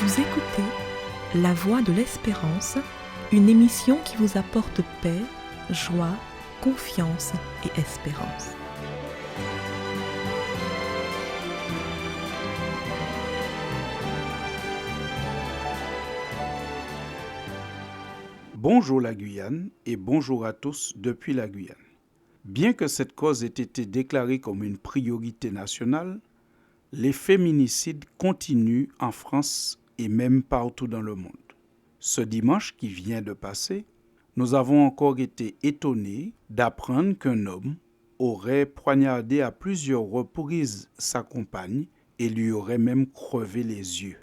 Vous écoutez La Voix de l'Espérance, une émission qui vous apporte paix, joie, confiance et espérance. Bonjour la Guyane et bonjour à tous depuis la Guyane. Bien que cette cause ait été déclarée comme une priorité nationale, les féminicides continuent en France et même partout dans le monde. Ce dimanche qui vient de passer, nous avons encore été étonnés d'apprendre qu'un homme aurait poignardé à plusieurs reprises sa compagne et lui aurait même crevé les yeux.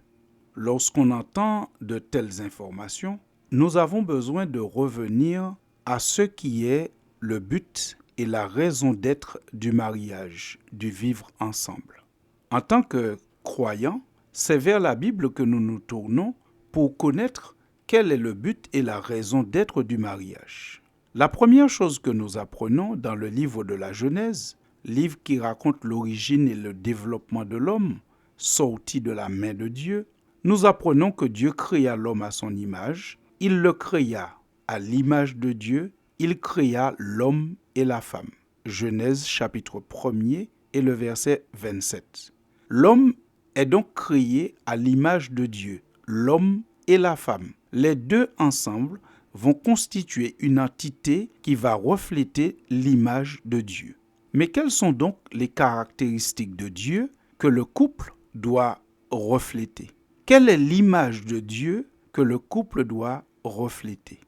Lorsqu'on entend de telles informations, nous avons besoin de revenir à ce qui est le but et la raison d'être du mariage, du vivre ensemble. En tant que croyants, c'est vers la Bible que nous nous tournons pour connaître quel est le but et la raison d'être du mariage. La première chose que nous apprenons dans le livre de la Genèse, livre qui raconte l'origine et le développement de l'homme, sorti de la main de Dieu, nous apprenons que Dieu créa l'homme à son image. Il le créa à l'image de Dieu, il créa l'homme et la femme. Genèse chapitre 1er et le verset 27. L'homme est donc créé à l'image de Dieu, l'homme et la femme. Les deux ensemble vont constituer une entité qui va refléter l'image de Dieu. Mais quelles sont donc les caractéristiques de Dieu que le couple doit refléter? Quelle est l'image de Dieu que le couple doit refléter?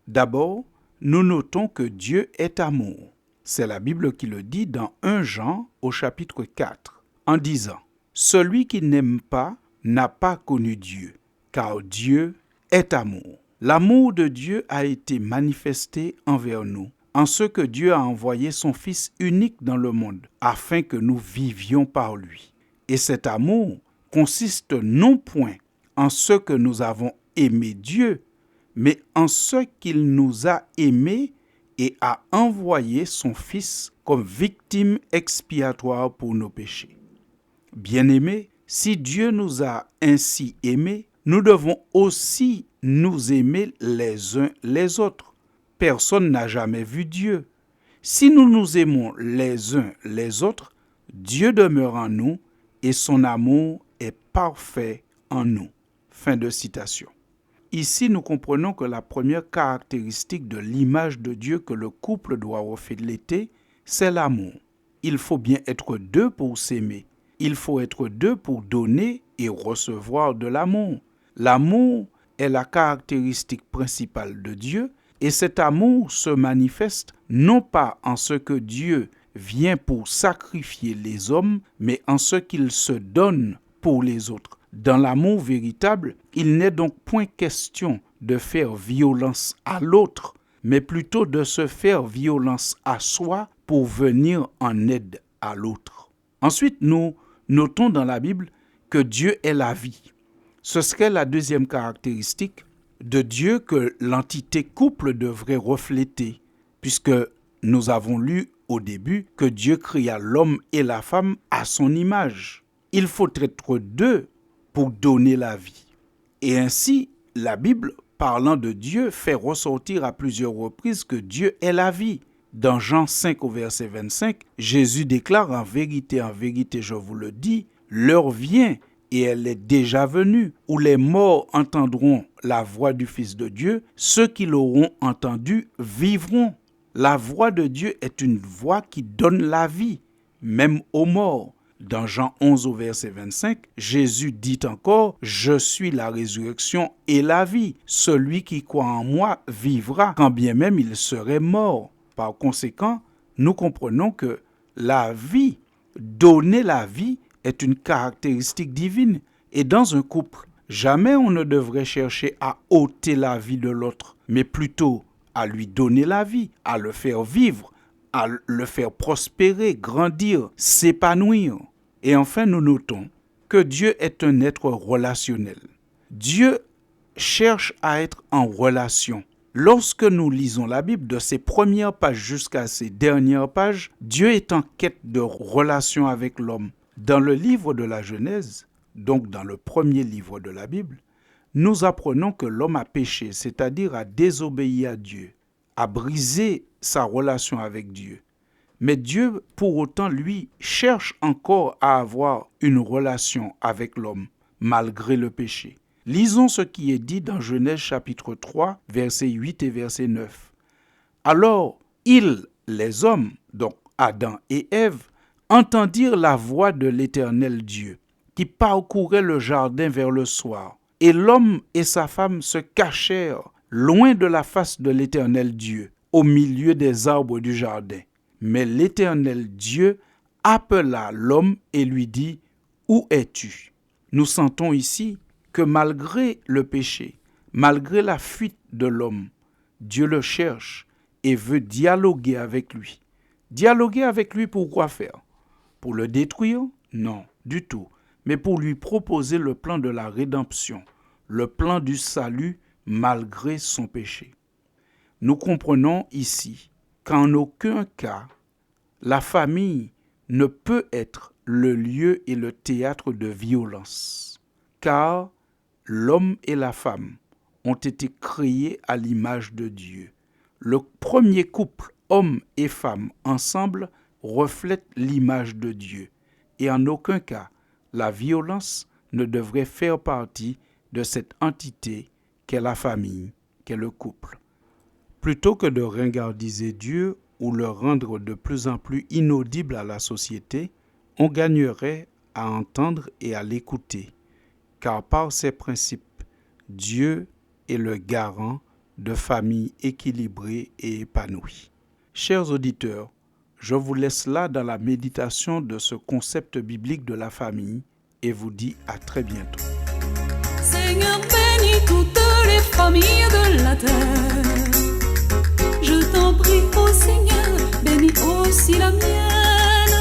D'abord, nous notons que Dieu est amour. C'est la Bible qui le dit dans 1 Jean au chapitre 4, en disant « Celui qui n'aime pas n'a pas connu Dieu, car Dieu est amour. » L'amour de Dieu a été manifesté envers nous, en ce que Dieu a envoyé son Fils unique dans le monde, afin que nous vivions par lui. Et cet amour consiste non point en ce que nous avons aimé Dieu, mais en ce qu'il nous a aimés et a envoyé son Fils comme victime expiatoire pour nos péchés. Bien-aimés, si Dieu nous a ainsi aimés, nous devons aussi nous aimer les uns les autres. Personne n'a jamais vu Dieu. Si nous nous aimons les uns les autres, Dieu demeure en nous et son amour est parfait en nous. Fin de citation. Ici, nous comprenons que la première caractéristique de l'image de Dieu que le couple doit refléter, c'est l'amour. Il faut bien être deux pour s'aimer. Il faut être deux pour donner et recevoir de l'amour. L'amour est la caractéristique principale de Dieu et cet amour se manifeste non pas en ce que Dieu vient pour sacrifier les hommes, mais en ce qu'il se donne pour les autres. Dans l'amour véritable, il n'est donc point question de faire violence à l'autre, mais plutôt de se faire violence à soi pour venir en aide à l'autre. Ensuite, nous notons dans la Bible que Dieu est la vie. Ce serait la deuxième caractéristique de Dieu que l'entité couple devrait refléter, puisque nous avons lu au début que Dieu créa l'homme et la femme à son image. Il faut être deux pour donner la vie. Et ainsi, la Bible, parlant de Dieu, fait ressortir à plusieurs reprises que Dieu est la vie. Dans Jean 5 au verset 25, Jésus déclare en vérité, je vous le dis, l'heure vient et elle est déjà venue, où les morts entendront la voix du Fils de Dieu, ceux qui l'auront entendu vivront. La voix de Dieu est une voix qui donne la vie, même aux morts. Dans Jean 11 au verset 25, Jésus dit encore « Je suis la résurrection et la vie. Celui qui croit en moi vivra, quand bien même il serait mort. » Par conséquent, nous comprenons que la vie, donner la vie, est une caractéristique divine. Et dans un couple, jamais on ne devrait chercher à ôter la vie de l'autre, mais plutôt à lui donner la vie, à le faire vivre, à le faire prospérer, grandir, s'épanouir. Et enfin, nous notons que Dieu est un être relationnel. Dieu cherche à être en relation. Lorsque nous lisons la Bible, de ses premières pages jusqu'à ses dernières pages, Dieu est en quête de relation avec l'homme. Dans le livre de la Genèse, donc dans le premier livre de la Bible, nous apprenons que l'homme a péché, c'est-à-dire a désobéi à Dieu, a brisé sa relation avec Dieu. Mais Dieu, pour autant, lui, cherche encore à avoir une relation avec l'homme, malgré le péché. Lisons ce qui est dit dans Genèse chapitre 3, versets 8 et verset 9. Alors, ils, les hommes, donc Adam et Ève, entendirent la voix de l'Éternel Dieu, qui parcourait le jardin vers le soir. Et l'homme et sa femme se cachèrent loin de la face de l'Éternel Dieu, au milieu des arbres du jardin. Mais l'Éternel Dieu appela l'homme et lui dit, « Où es-tu » Nous sentons ici que malgré le péché, malgré la fuite de l'homme, Dieu le cherche et veut dialoguer avec lui. Dialoguer avec lui pour quoi faire? Pour le détruire? Non, du tout. Mais pour lui proposer le plan de la rédemption, le plan du salut malgré son péché. Nous comprenons ici qu'en aucun cas, la famille ne peut être le lieu et le théâtre de violence, car l'homme et la femme ont été créés à l'image de Dieu. Le premier couple, homme et femme ensemble, reflète l'image de Dieu, et en aucun cas, la violence ne devrait faire partie de cette entité qu'est la famille, qu'est le couple. Plutôt que de ringardiser Dieu ou le rendre de plus en plus inaudible à la société, on gagnerait à entendre et à l'écouter, car par ses principes, Dieu est le garant de familles équilibrées et épanouies. Chers auditeurs, je vous laisse là dans la méditation de ce concept biblique de la famille et vous dis à très bientôt. Seigneur, bénis toutes les familles de la terre. Je t'en prie, ô Seigneur, bénis aussi la mienne.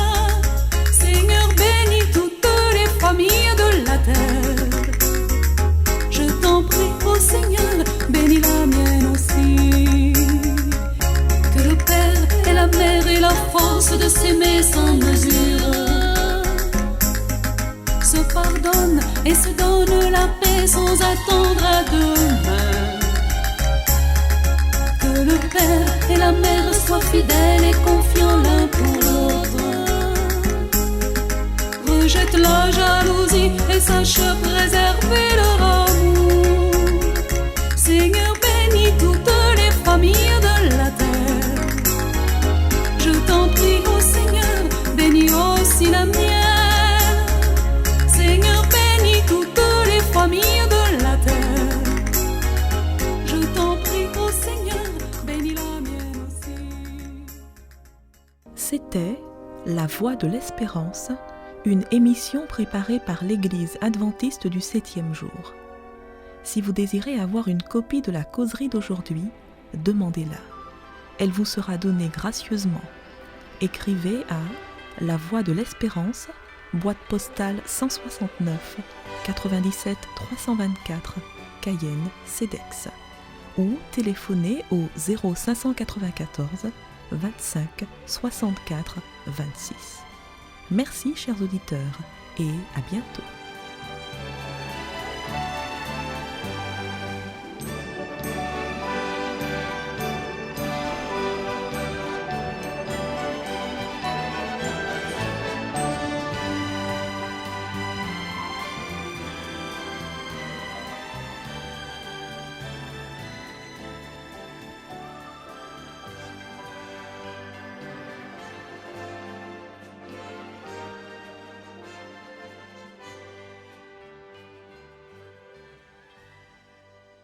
Seigneur, bénis toutes les familles de la terre. Je t'en prie, ô Seigneur, bénis la mienne aussi. Que le Père et la Mère aient la force de s'aimer sans mesure, se pardonnent et se donnent la paix sans attendre à demain. Que le Père et la Mère soient fidèles et confiants l'un pour l'autre. Rejette la jalousie et sache préserver leur amour. Seigneur, bénis toutes les familles de la terre. Je t'en prie, ô Seigneur, bénis aussi la mienne. Seigneur, bénis toutes les familles de la terre. Je t'en prie, ô Seigneur, bénis la mienne aussi. C'était La Voix de l'Espérance, une émission préparée par l'Église adventiste du 7e jour. Si vous désirez avoir une copie de la causerie d'aujourd'hui, demandez-la. Elle vous sera donnée gracieusement. Écrivez à La Voix de l'Espérance, boîte postale 169 97 324, Cayenne, CEDEX, ou téléphonez au 0594 25 64 26. Merci chers auditeurs et à bientôt.